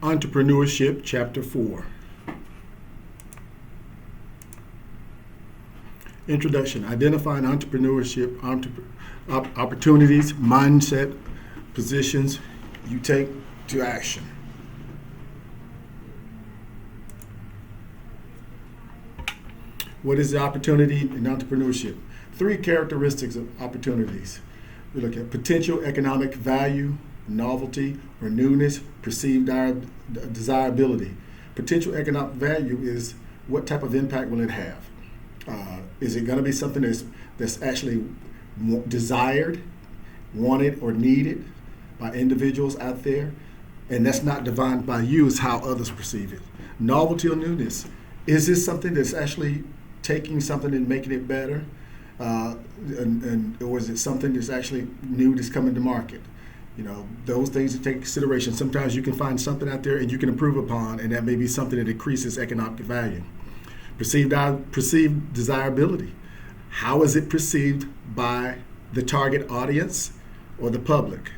Entrepreneurship, Chapter 4. Introduction. Identifying entrepreneurship, opportunities, mindset, positions you take to action. What is the opportunity in entrepreneurship? 3 characteristics of opportunities. We look at potential economic value, novelty or newness, perceived desirability. Potential economic value is what type of impact will it have? Is it going to be something that's actually desired, wanted, or needed by individuals out there? And that's not defined by you, it's how others perceive it. Novelty or newness. Is this something that's actually taking something and making it better? Or is it something that's actually new that's coming to market? You know, those things to take consideration. Sometimes you can find something out there and you can improve upon, and that may be something that increases economic value. Perceived desirability. How is it perceived by the target audience or the public?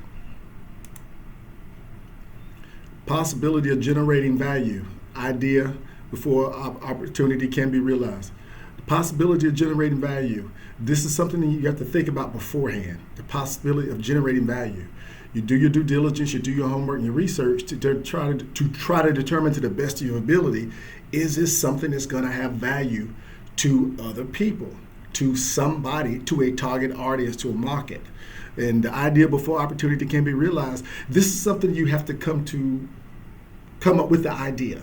Possibility of generating value. Idea before opportunity can be realized. The possibility of generating value. This is something that you have to think about beforehand. The possibility of generating value. You do your due diligence, you do your homework and your research to try to determine to the best of your ability, is this something that's going to have value to other people, to somebody, to a target audience, to a market. And the idea before opportunity can be realized, this is something you have to come up with the idea.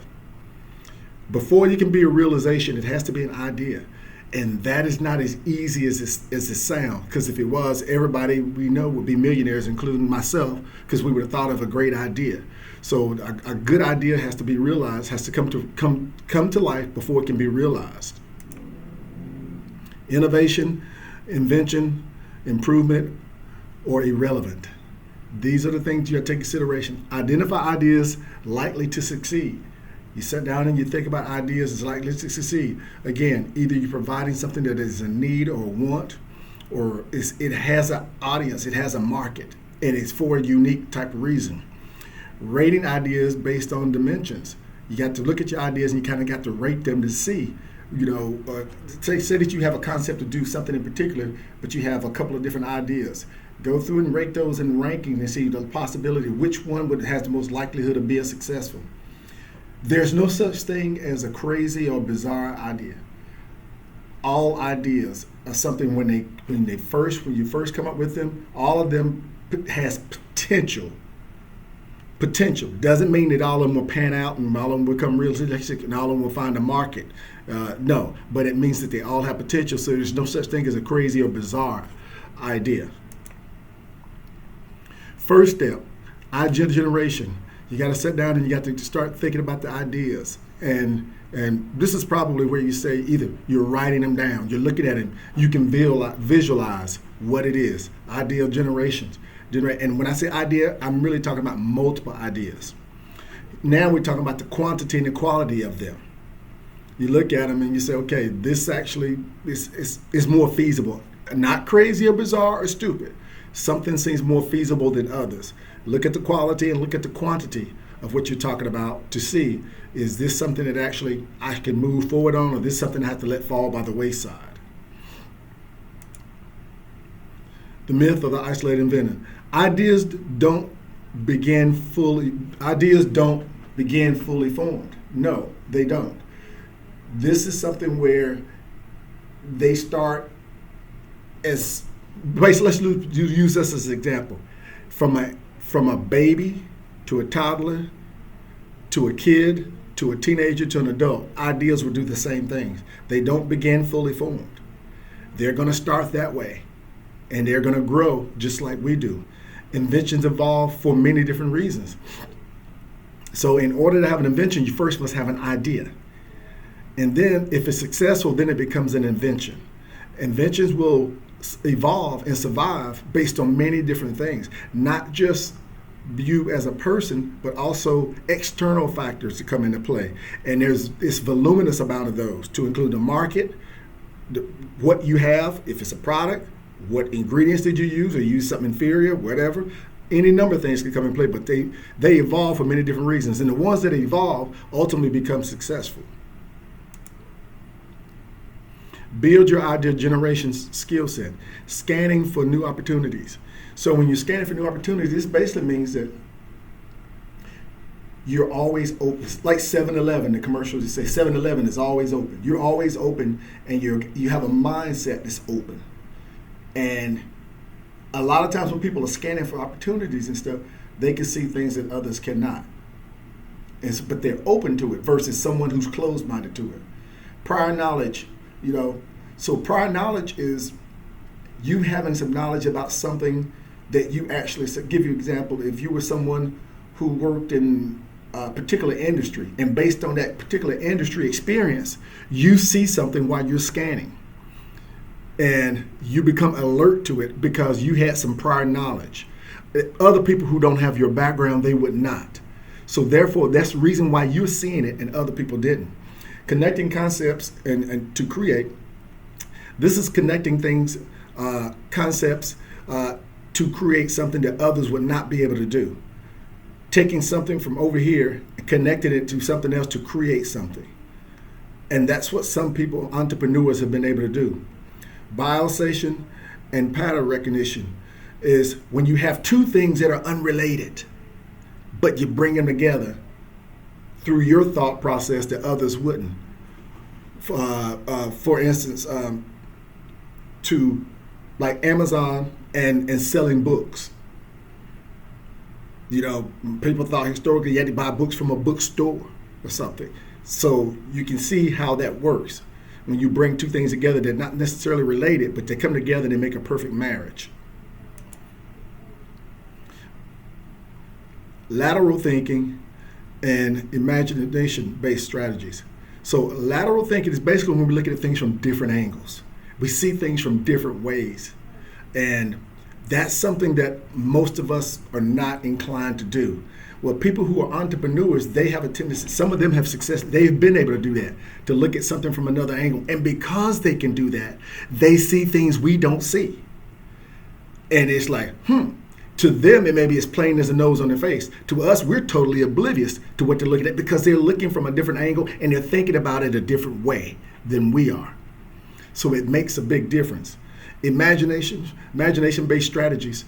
Before you can be a realization, it has to be an idea. And that is not as easy as it sounds, because if it was, everybody we know would be millionaires, including myself, because we would have thought of a great idea. So a good idea has to be realized, has to come to life before it can be realized. Innovation, invention, improvement, or irrelevant. These are the things you have to take consideration. Identify ideas likely to succeed. You sit down and you think about ideas that's likely to succeed. Again, either you're providing something that is a need or a want, or it has an audience, it has a market, and it's for a unique type of reason. Rating ideas based on dimensions. You got to look at your ideas and you kind of got to rate them to see, say that you have a concept to do something in particular, but you have a couple of different ideas. Go through and rate those in ranking and see the possibility, which one has the most likelihood of being successful. There's no such thing as a crazy or bizarre idea. All ideas are something when you first come up with them, all of them has potential. Potential doesn't mean that all of them will pan out and all of them will become realistic and all of them will find a market. No, but it means that they all have potential. So there's no such thing as a crazy or bizarre idea. First step, idea generation. You got to sit down and you got to start thinking about the ideas. And this is probably where you say either you're writing them down, you're looking at it, you can visualize what it is. Idea generations. And when I say idea, I'm really talking about multiple ideas. Now we're talking about the quantity and the quality of them. You look at them and you say, okay, this actually is more feasible. Not crazy or bizarre or stupid. Something seems more feasible than others. Look at the quality and look at the quantity of what you're talking about to see, is this something that actually I can move forward on, or this something I have to let fall by the wayside? The myth of the isolated inventor. Ideas don't begin fully formed. No, they don't. This is something where they start as, let's use this as an example. From a baby to a toddler to a kid to a teenager to an adult, ideas will do the same things. They don't begin fully formed. They're going to start that way, and they're going to grow just like we do. Inventions evolve for many different reasons. So in order to have an invention, you first must have an idea. And then if it's successful, then it becomes an invention. Inventions will evolve and survive based on many different things, not just you as a person, but also external factors that come into play. And it's voluminous amount of those, to include the market, what you have, if it's a product, what ingredients did you use, or use something inferior, whatever, Any number of things can come in play, but they evolve for many different reasons. And the ones that evolve ultimately become successful. Build your idea generation skill set. Scanning for new opportunities. So when you're scanning for new opportunities, this basically means that you're always open. It's like 7-Eleven, the commercials, you say 7-Eleven is always open. You're always open, and you have a mindset that's open. And a lot of times when people are scanning for opportunities and stuff, they can see things that others cannot. But they're open to it versus someone who's closed-minded to it. Prior knowledge, so prior knowledge is you having some knowledge about something that you actually, so give you an example, if you were someone who worked in a particular industry, and based on that particular industry experience, you see something while you're scanning. And you become alert to it because you had some prior knowledge. Other people who don't have your background, they would not. So therefore, that's the reason why you're seeing it and other people didn't. Connecting concepts and to create. This is connecting things, concepts, to create something that others would not be able to do. Taking something from over here and connecting it to something else to create something. And that's what some people, entrepreneurs, have been able to do. Biosation and pattern recognition is when you have two things that are unrelated, but you bring them together through your thought process that others wouldn't. For instance, to like Amazon and selling books. People thought historically you had to buy books from a bookstore or something. So you can see how that works. When you bring two things together, they're not necessarily related, but they come together and they make a perfect marriage. Lateral thinking and imagination-based strategies. So lateral thinking is basically when we look at things from different angles. We see things from different ways. And that's something that most of us are not inclined to do. Well, people who are entrepreneurs, they have a tendency, some of them have success, they've been able to do that, to look at something from another angle. And because they can do that, they see things we don't see. And it's like, To them, it may be as plain as a nose on their face. To us, we're totally oblivious to what they're looking at because they're looking from a different angle and they're thinking about it a different way than we are. So it makes a big difference. Imagination-based strategies.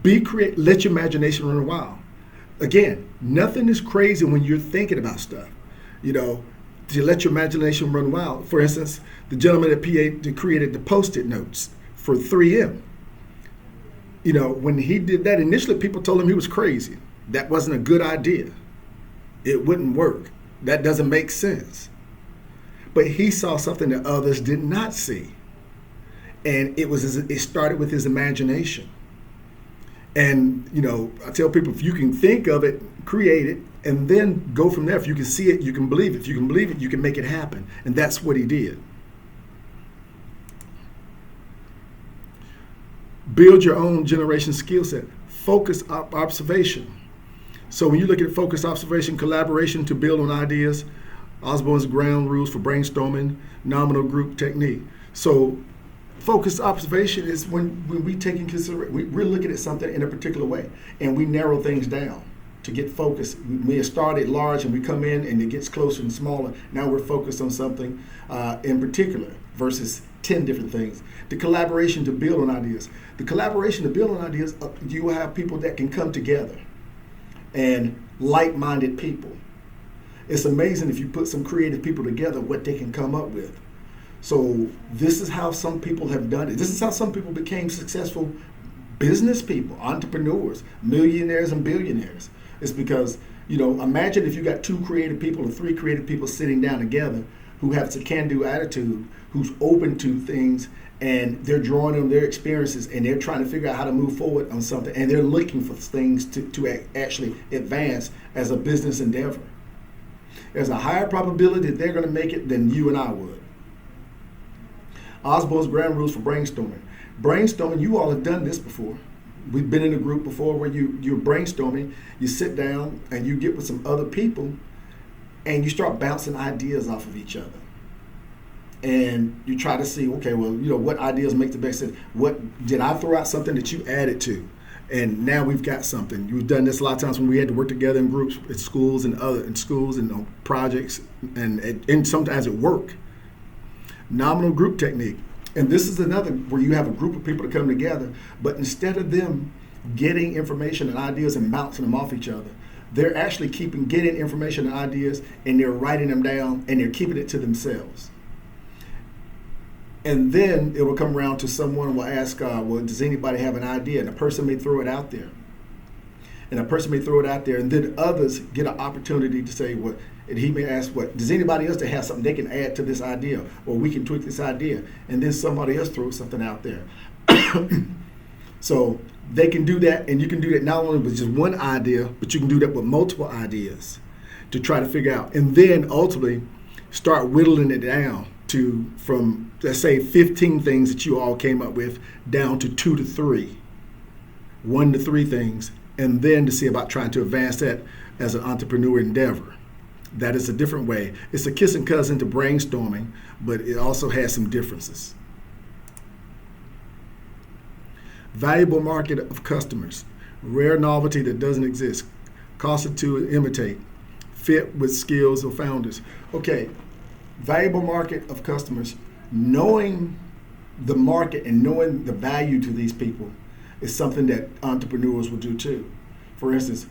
Be creative. Let your imagination run wild. Again, nothing is crazy when you're thinking about stuff. To let your imagination run wild. For instance, the gentleman that created the Post-it notes for 3M. When he did that, initially people told him he was crazy. That wasn't a good idea. It wouldn't work. That doesn't make sense. But he saw something that others did not see. And it started with his imagination. And, I tell people, if you can think of it, create it, and then go from there. If you can see it, you can believe it. If you can believe it, you can make it happen. And that's what he did. Build your own generation skill set. Focus observation. So when you look at focus observation, collaboration to build on ideas, Osborne's ground rules for brainstorming, nominal group technique. So focused observation is when we take in consideration, we're looking at something in a particular way, and we narrow things down to get focused. We may have started large and we come in and it gets closer and smaller. Now we're focused on something in particular versus 10 different things. The collaboration to build on ideas. The collaboration to build on ideas, you will have people that can come together and like-minded people. It's amazing if you put some creative people together what they can come up with. So this is how some people have done it. This is how some people became successful business people, entrepreneurs, millionaires and billionaires. It's because, imagine if you got 2 creative people or 3 creative people sitting down together who have a can-do attitude, who's open to things, and they're drawing on their experiences and they're trying to figure out how to move forward on something, and they're looking for things to actually advance as a business endeavor. There's a higher probability that they're going to make it than you and I would. Osborne's ground rules for brainstorming. Brainstorming, you all have done this before. We've been in a group before where you're brainstorming, you sit down and you get with some other people and you start bouncing ideas off of each other. And you try to see, okay, well, what ideas make the best sense? What did I throw out something that you added to? And now we've got something. We've done this a lot of times when we had to work together in groups at schools and on projects and sometimes at work. Nominal group technique. And this is another where you have a group of people to come together, but instead of them getting information and ideas and bouncing them off each other, they're actually getting information and ideas, and they're writing them down, and they're keeping it to themselves. And then it will come around to someone will ask, well, does anybody have an idea? And a person may throw it out there. And then others get an opportunity to say, well, and he may ask, what, does anybody else that has something they can add to this idea? Or we can tweak this idea. And then somebody else throws something out there. So they can do that, and you can do that not only with just one idea, but you can do that with multiple ideas to try to figure out. And then ultimately start whittling it down from, let's say, 15 things that you all came up with down to 2 to 3, 1 to 3 things, and then to see about trying to advance that as an entrepreneur endeavor. That is a different way. It's a kissing cousin to brainstorming, but it also has some differences. Valuable market of customers, rare novelty that doesn't exist, costly to imitate, fit with skills of founders. Okay, valuable market of customers, knowing the market and knowing the value to these people is something that entrepreneurs will do too. For instance,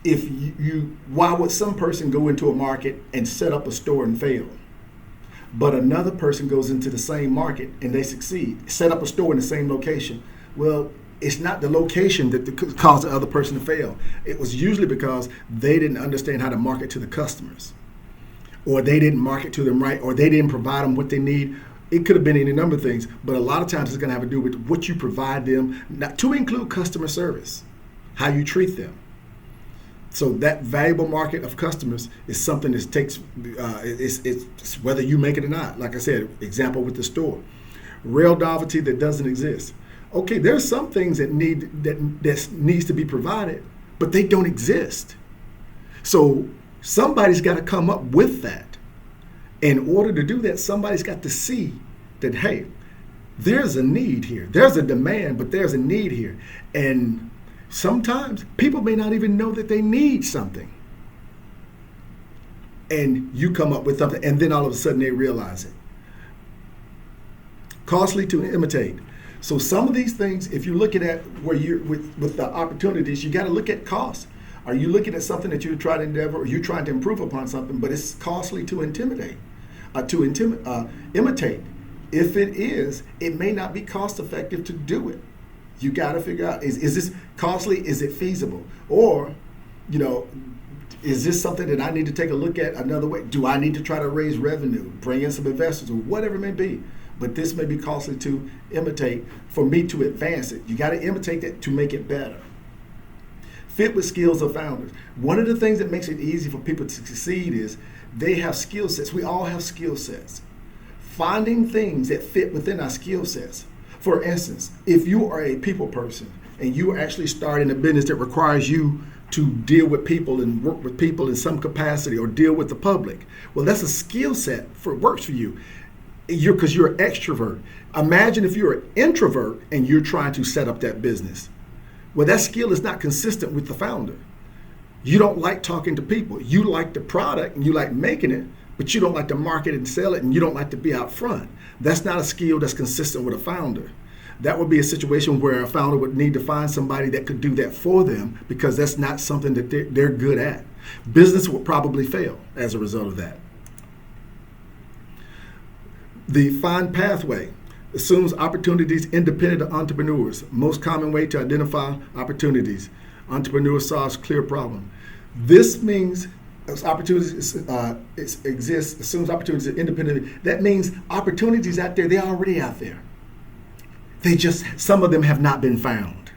if why would some person go into a market and set up a store and fail? But another person goes into the same market and they succeed, set up a store in the same location. Well, it's not the location that caused the other person to fail. It was usually because they didn't understand how to market to the customers, or they didn't market to them right, or they didn't provide them what they need. It could have been any number of things, but a lot of times it's going to have to do with what you provide them, not to include customer service, how you treat them. So that valuable market of customers is something that takes, it's whether you make it or not. Like I said, example with the store. Real novelty that doesn't exist. Okay, there's some things that needs to be provided, but they don't exist. So somebody's got to come up with that. In order to do that, somebody's got to see that, hey, there's a need here. There's a demand, but there's a need here. And sometimes people may not even know that they need something. And you come up with something, and then all of a sudden they realize it. Costly to imitate. So some of these things, if you're looking at where you're with the opportunities, you got to look at cost. Are you looking at something that you're trying to endeavor, or you're trying to improve upon something, but it's costly to imitate? If it is, it may not be cost effective to do it. You got to figure out, is this costly? Is it feasible? Or, is this something that I need to take a look at another way? Do I need to try to raise revenue, bring in some investors, or whatever it may be? But this may be costly to imitate for me to advance it. You got to imitate that to make it better. Fit with skills of founders. One of the things that makes it easy for people to succeed is they have skill sets. We all have skill sets. Finding things that fit within our skill sets. For instance, if you are a people person and you are actually starting a business that requires you to deal with people and work with people in some capacity or deal with the public, well, that's a skill set works for you. Because you're an extrovert. Imagine if you're an introvert and you're trying to set up that business. Well, that skill is not consistent with the founder. You don't like talking to people. You like the product and you like making it, but you don't like to market it and sell it, and you don't like to be out front. That's not a skill that's consistent with a founder. That would be a situation where a founder would need to find somebody that could do that for them, because that's not something that they're good at. Business would probably fail as a result of that. The find pathway assumes opportunities independent of entrepreneurs. Most common way to identify opportunities. Entrepreneur solves clear problem. This means opportunities exist, assumes opportunities are independent. That means opportunities out there, they're already out there. Some of them have not been found.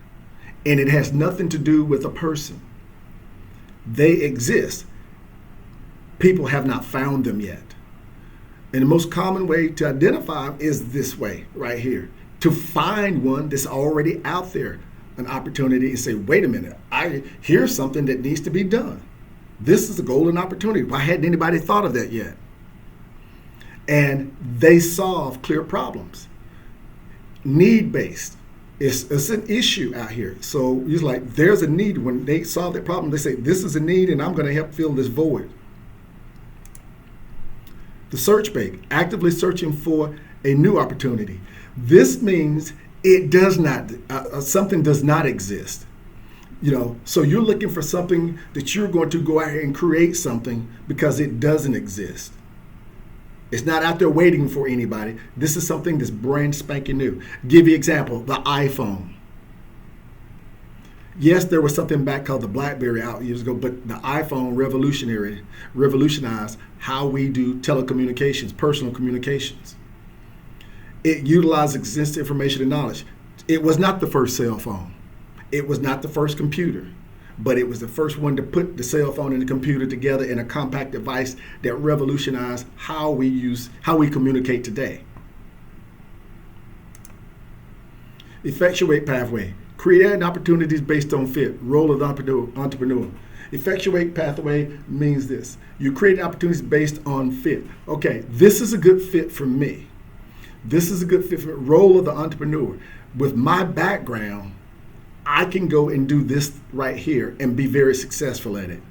And it has nothing to do with a person. They exist. People have not found them yet. And the most common way to identify them is this way, right here. To find one that's already out there, an opportunity, and say, wait a minute, here's something that needs to be done. This is a golden opportunity. Why hadn't anybody thought of that yet? And they solve clear problems. Need-based. It's an issue out here. So it's like there's a need. When they solve that problem, they say, this is a need and I'm going to help fill this void. The search bait, actively searching for a new opportunity. This means it does not, something does not exist. So you're looking for something that you're going to go out here and create something because it doesn't exist. It's not out there waiting for anybody. This is something that's brand spanking new. Give you an example, the iPhone. Yes, there was something back called the BlackBerry out years ago, but the iPhone revolutionized how we do telecommunications, personal communications. It utilized existing information and knowledge. It was not the first cell phone. It was not the first computer, but it was the first one to put the cell phone and the computer together in a compact device that revolutionized how we communicate today. Effectuate pathway. Creating opportunities based on fit. Role of the entrepreneur. Effectuate pathway means this. You create opportunities based on fit. Okay, this is a good fit for me. This is a good fit for me. Role of the entrepreneur. With my background, I can go and do this right here and be very successful at it.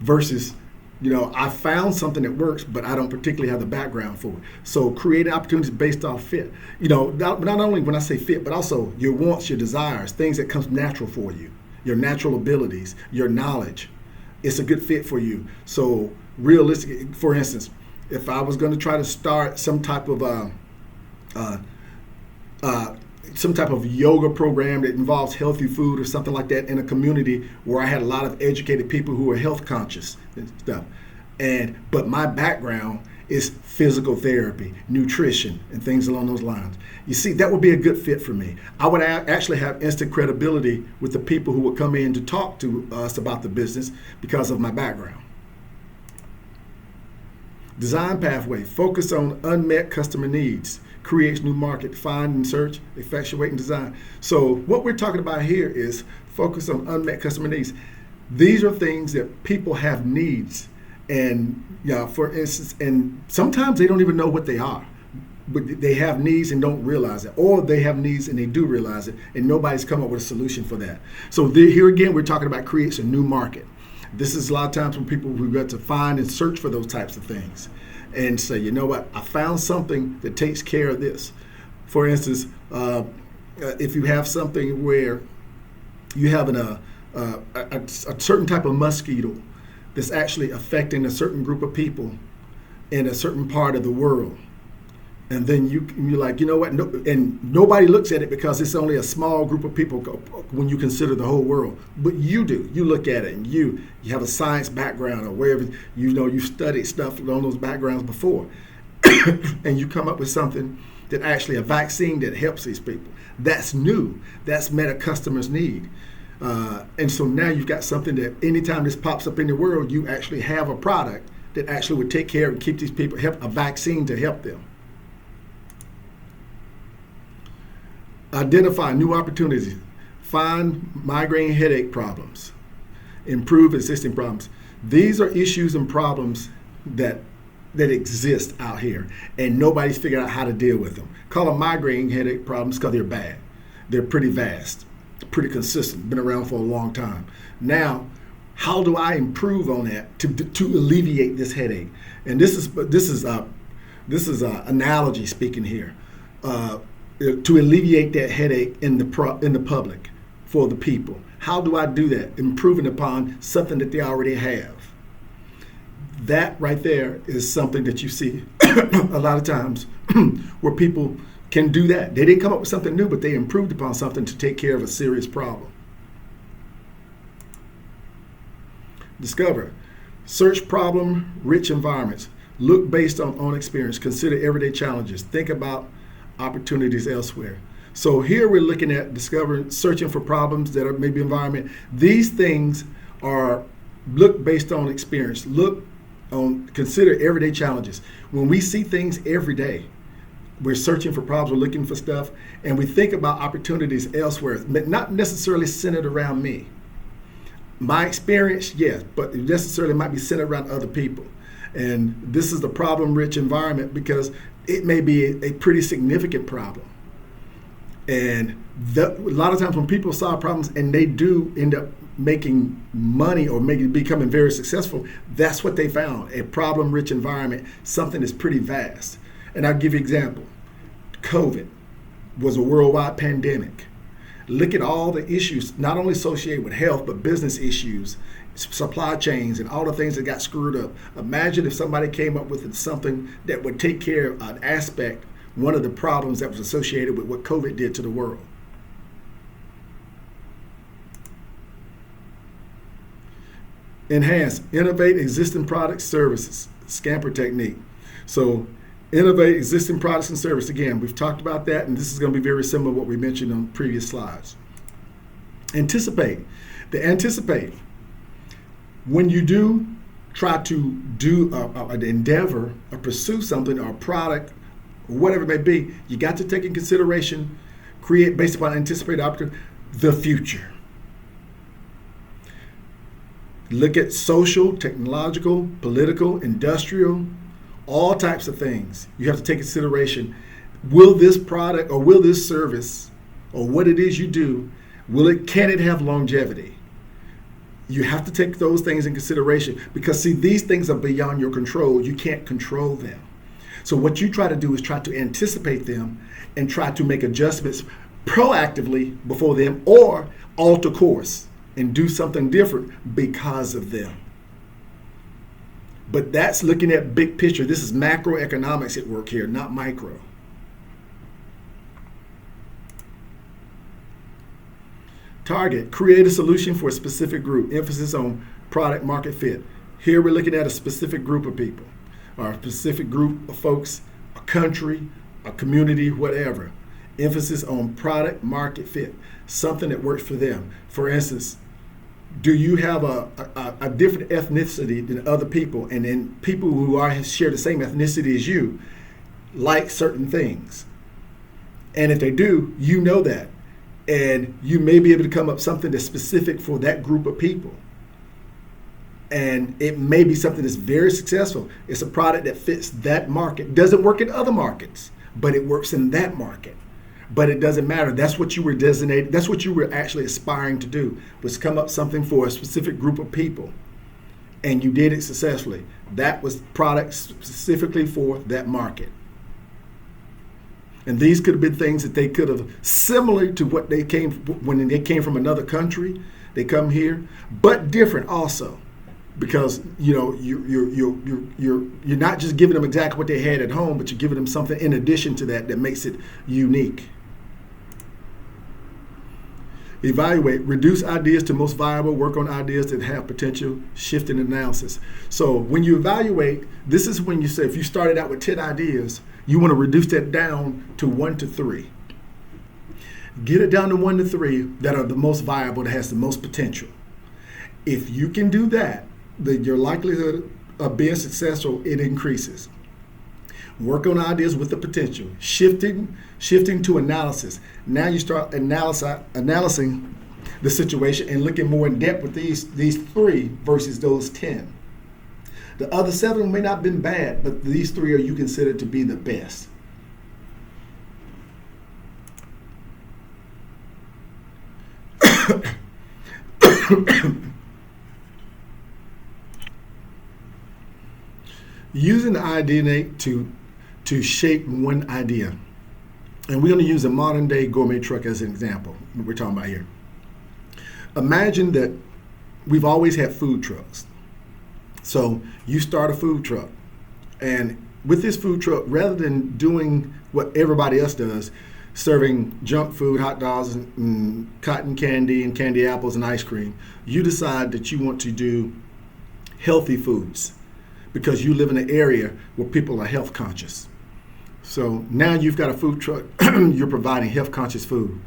Versus, I found something that works, but I don't particularly have the background for it. So creating opportunities based off fit. Not only when I say fit, but also your wants, your desires, things that comes natural for you, your natural abilities, your knowledge. It's a good fit for you. So realistic, for instance, if I was going to try to start some type of yoga program that involves healthy food or something like that in a community where I had a lot of educated people who are health conscious and stuff. But my background is physical therapy, nutrition, and things along those lines. You see, that would be a good fit for me. I would actually have instant credibility with the people who would come in to talk to us about the business because of my background. Design pathway, focus on unmet customer needs. Creates new market, find and search, effectuate and design. So what we're talking about here is focus on unmet customer needs. These are things that people have needs, and for instance, and sometimes they don't even know what they are, but they have needs and don't realize it, or they have needs and they do realize it, and nobody's come up with a solution for that. So here again, we're talking about creates a new market. This is a lot of times when people who got to find and search for those types of things. And say, you know what, I found something that takes care of this. For instance, if you have something where you have a certain type of mosquito that's actually affecting a certain group of people in a certain part of the world, and then you're like, you know what, and nobody looks at it because it's only a small group of people when you consider the whole world. But you do. You look at it and you have a science background or wherever, you've studied stuff along those backgrounds before. And you come up with something that actually a vaccine that helps these people. That's new. That's met a customer's need. And so now you've got something that anytime this pops up in the world, you actually have a product that actually would take care and keep these people, help a vaccine to help them. Identify new opportunities. Find migraine headache problems. Improve existing problems. These are issues and problems that exist out here, and nobody's figured out how to deal with them. Call them migraine headache problems because they're bad. They're pretty vast, pretty consistent, been around for a long time. Now, how do I improve on that to alleviate this headache? And this is analogy speaking here. To alleviate that headache in the public for the people. How do I do that? Improving upon something that they already have. That right there is something that you see a lot of times where people can do that. They didn't come up with something new, but they improved upon something to take care of a serious problem. Discover. Search problem-rich environments. Look based on experience. Consider everyday challenges. Think about opportunities elsewhere. So here we're looking at searching for problems that are maybe environment. These things are look based on experience. Consider everyday challenges. When we see things every day, we're searching for problems, we're looking for stuff, and we think about opportunities elsewhere, not necessarily centered around me. My experience, yes, but it necessarily might be centered around other people. And this is the problem-rich environment because it may be a pretty significant problem. And a lot of times when people solve problems and they do end up making money or becoming very successful, that's what they found, a problem-rich environment, something that's pretty vast. And I'll give you an example. COVID was a worldwide pandemic. Look at all the issues, not only associated with health, but business issues, supply chains, and all the things that got screwed up. Imagine if somebody came up with something that would take care of an aspect, one of the problems that was associated with what COVID did to the world. Enhance, innovate existing products, services, Scamper technique. So innovate existing products and services. Again, we've talked about that, and this is going to be very similar to what we mentioned on previous slides. Anticipate. The anticipate. When you do try to do an endeavor or pursue something or a product, or whatever it may be, you got to take in consideration, create based upon anticipated opportunity, the future. Look at social, technological, political, industrial, all types of things. You have to take consideration. Will this product or will this service or what it is you do, can it have longevity? You have to take those things in consideration because, see, these things are beyond your control. You can't control them. So what you try to do is try to anticipate them and try to make adjustments proactively before them or alter course and do something different because of them. But that's looking at big picture. This is macroeconomics at work here, not micro. Target, create a solution for a specific group. Emphasis on product market fit. Here we're looking at a specific group of people, or a specific group of folks, a country, a community, whatever. Emphasis on product market fit, something that works for them. For instance, do you have a different ethnicity than other people, and then people who share the same ethnicity as you like certain things? And if they do, you know that. And you may be able to come up with something that's specific for that group of people. And it may be something that's very successful. It's a product that fits that market. Doesn't work in other markets, but it works in that market. But it doesn't matter. That's what you were designated. That's what you were actually aspiring to do, was come up something for a specific group of people. And you did it successfully. That was product specifically for that market. And these could have been things that they could have, similar to what they came, when they came from another country, they come here, but different also. Because you're not just giving them exactly what they had at home, but you're giving them something in addition to that makes it unique. Evaluate, reduce ideas to most viable, work on ideas that have potential, shift in analysis. So when you evaluate, this is when you say, if you started out with 10 ideas, you want to reduce that down to 1 to 3. Get it down to 1 to 3 that are the most viable, that has the most potential. If you can do that, then your likelihood of being successful, it increases. Work on ideas with the potential. Shifting to analysis. Now you start analyzing the situation and looking more in depth with these 3 versus those 10. The other 7 may not have been bad, but these 3 are you consider to be the best. Using the idea to shape one idea. And we're going to use a modern day gourmet truck as an example, what we're talking about here. Imagine that we've always had food trucks. So you start a food truck, and with this food truck, rather than doing what everybody else does, serving junk food, hot dogs, and cotton candy and candy apples and ice cream, you decide that you want to do healthy foods because you live in an area where people are health conscious. So now you've got a food truck, you're providing health conscious food.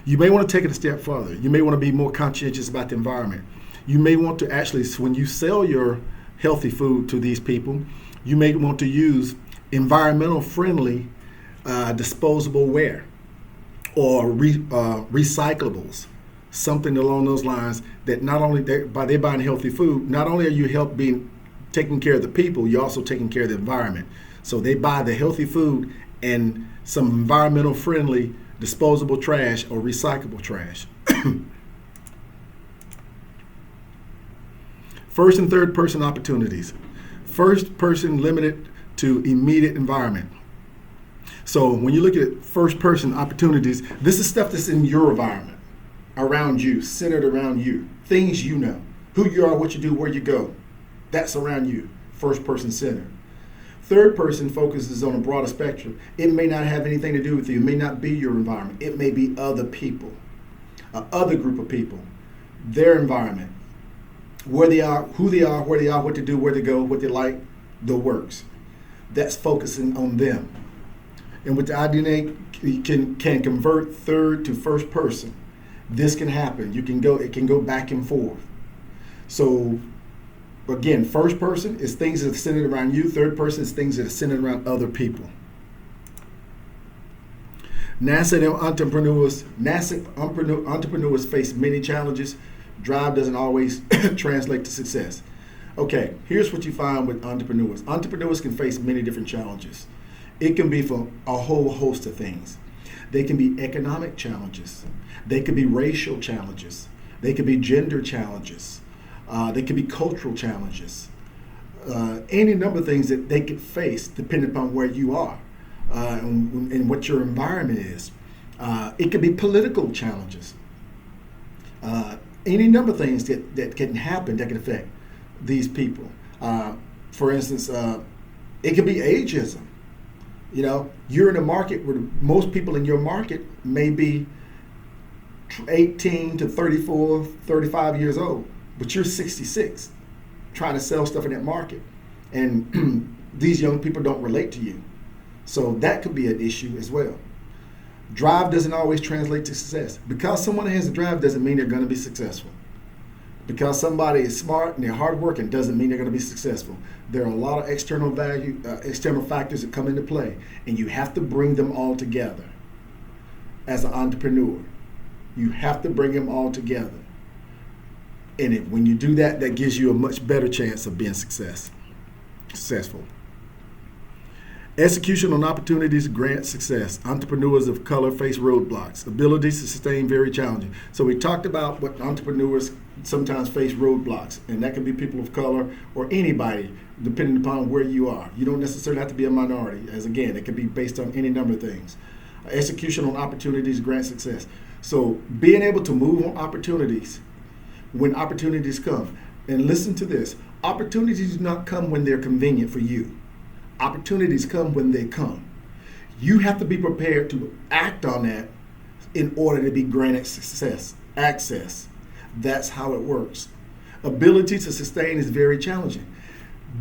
You may want to take it a step further. You may want to be more conscientious about the environment. You may want to actually, when you sell your healthy food to these people, you may want to use environmental friendly disposable ware or recyclables, something along those lines, that not only by they buying healthy food, not only are you taking care of the people, you're also taking care of the environment. So they buy the healthy food and some environmental friendly disposable trash, or recyclable trash. First and third person opportunities. First person limited to immediate environment. So when you look at first person opportunities, this is stuff that's in your environment, around you, centered around you, things you know, who you are, what you do, where you go. That's around you, first person centered. Third person focuses on a broader spectrum. It may not have anything to do with you. It may not be your environment. It may be other people, other group of people, their environment, where they are, who they are, where they are, what to do, where to go, what they like, the works. That's focusing on them. And with the iDNA, you can convert third to first person. This can happen. It can go back and forth. So again, first person is things that are centered around you. Third person is things that are centered around other people. NASA entrepreneurs face many challenges. Drive doesn't always translate to success. Okay, here's what you find with entrepreneurs. Entrepreneurs can face many different challenges. It can be for a whole host of things. They can be economic challenges. They could be racial challenges. They could be gender challenges. They could be cultural challenges. Any number of things that they could face depending upon where you are and what your environment is. It could be political challenges. Any number of things that can happen that can affect these people. For instance, it could be ageism. You know, you're in a market where most people in your market may be 18 to 34, 35 years old, but you're 66 trying to sell stuff in that market. And these young people don't relate to you. So that could be an issue as well. Drive doesn't always translate to success. Because someone has a drive doesn't mean they're going to be successful. Because somebody is smart and they're hardworking doesn't mean they're going to be successful. There are a lot of external factors that come into play, and you have to bring them all together. As an entrepreneur, you have to bring them all together. And when you do that, that gives you a much better chance of being successful. Execution on opportunities grants success. Entrepreneurs of color face roadblocks. Abilities to sustain very challenging. So we talked about what entrepreneurs sometimes face roadblocks, and that can be people of color or anybody, depending upon where you are. You don't necessarily have to be a minority, as again, it can be based on any number of things. Execution on opportunities grants success. So being able to move on opportunities when opportunities come. And listen to this, opportunities do not come when they're convenient for you. Opportunities come when they come. You have to be prepared to act on that in order to be granted access. That's how it works. Ability to sustain is very challenging.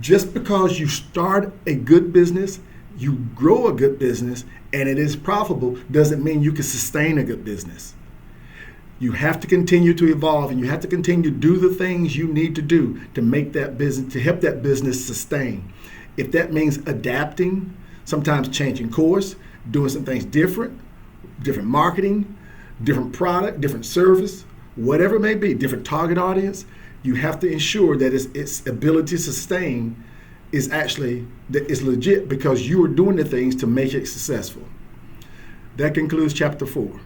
Just because you start a good business, you grow a good business, and it is profitable, doesn't mean you can sustain a good business. You have to continue to evolve, and you have to continue to do the things you need to do to make that business, to help that business sustain. If that means adapting, sometimes changing course, doing some things different marketing, different product, different service, whatever it may be, different target audience, you have to ensure that its ability to sustain is legit because you are doing the things to make it successful. That concludes chapter 4.